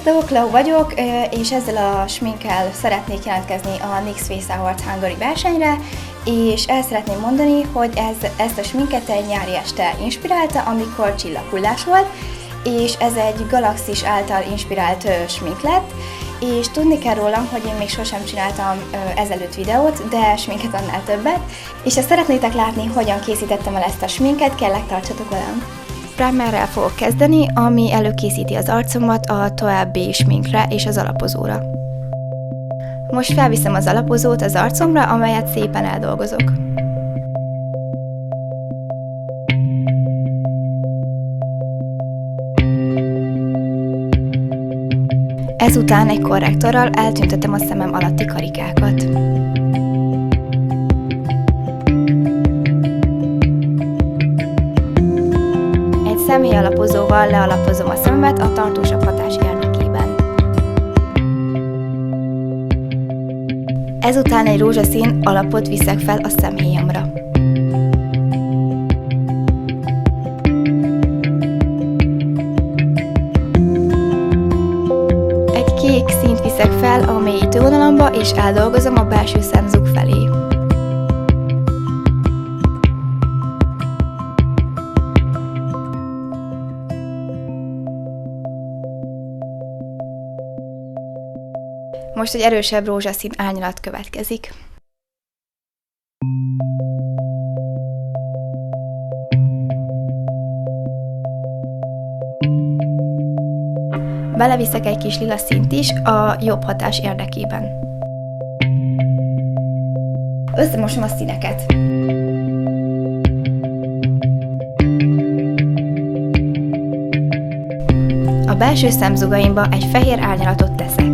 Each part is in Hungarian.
Sziasztok, Clau vagyok, és ezzel a sminkkel szeretnék jelentkezni a NYX Face Awards Hungary versenyre, és el szeretném mondani, hogy ezt a sminket egy nyári este inspirálta, amikor csillaghullás volt, és ez egy Galaxis által inspirált smink lett, és tudni kell rólam, hogy én még sosem csináltam ezelőtt videót, de sminket annál többet, és ha szeretnétek látni, hogyan készítettem el ezt a sminket, kérlek tartsatok velem! Primerrel fogok kezdeni, ami előkészíti az arcomat a további sminkre és az alapozóra. Most felviszem az alapozót az arcomra, amelyet szépen eldolgozok. Ezután egy korrektorral eltüntetem a szemem alatti karikákat. Szemhéjalapozóval lealapozom a szememet a tartósabb hatás érdekében. Ezután egy rózsaszín alapot viszek fel a szemhéjamra. Egy kék színt viszek fel a mélyítő vonalamba, és eldolgozom a belső szemzug felé. Most egy erősebb rózsaszín árnyalat következik. Beleviszek egy kis lila színt is a jobb hatás érdekében. Összemosom a színeket. A belső szemzugaimba egy fehér árnyalatot teszek.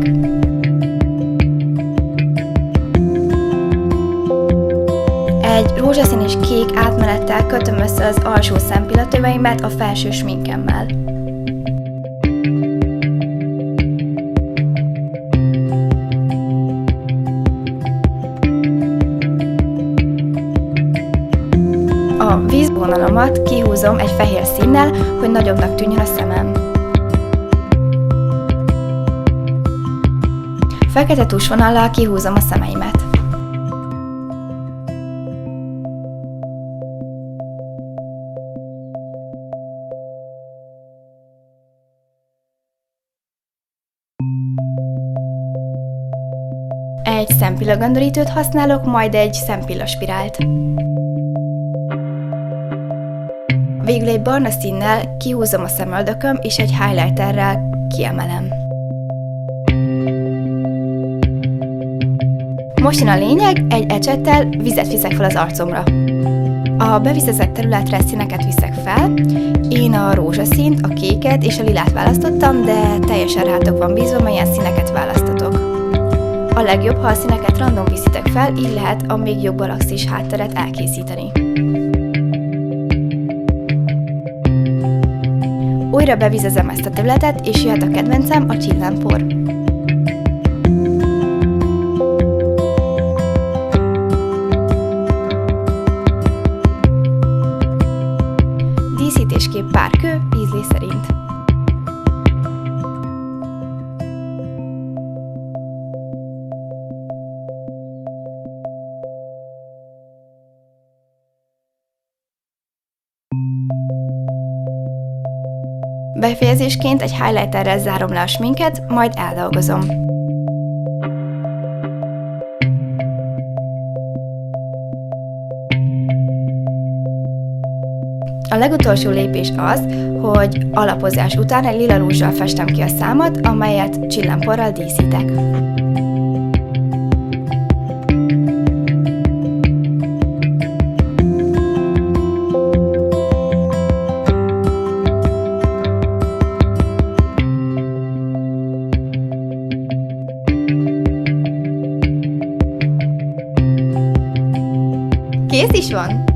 Egy rózsaszín és kék átmenettel kötöm össze az alsó szempillatöveimet a felső sminkemmel. A vízvonalamat kihúzom egy fehér színnel, hogy nagyobbnak tűnjön a szemem. Fekete tusvonallal kihúzom a szemeimet. Egy szempillagöndörítőt használok, majd egy szempillaspirált. Végül egy barna színnel kihúzom a szemöldököm, és egy highlighterrel kiemelem. Most jön a lényeg, egy ecsettel vizet viszek fel az arcomra. A bevizezett területre színeket viszek fel, én a rózsaszínt, a kéket és a lilát választottam, de teljesen rátok van bízva, melyen színeket választatok. A legjobb, ha a színeket random viszitek fel, így lehet a még jobb galaxis hátteret elkészíteni. Újra bevizezem ezt a területet, és jöhet a kedvencem, a csillámpor. Díszítésképp pár kő, ízlés szerint. Befejezésként egy highlighterrel zárom le a sminket, majd eldolgozom. A legutolsó lépés az, hogy alapozás után egy lila rúzssal festem ki a számat, amelyet csillámporral díszítek. Kész is van!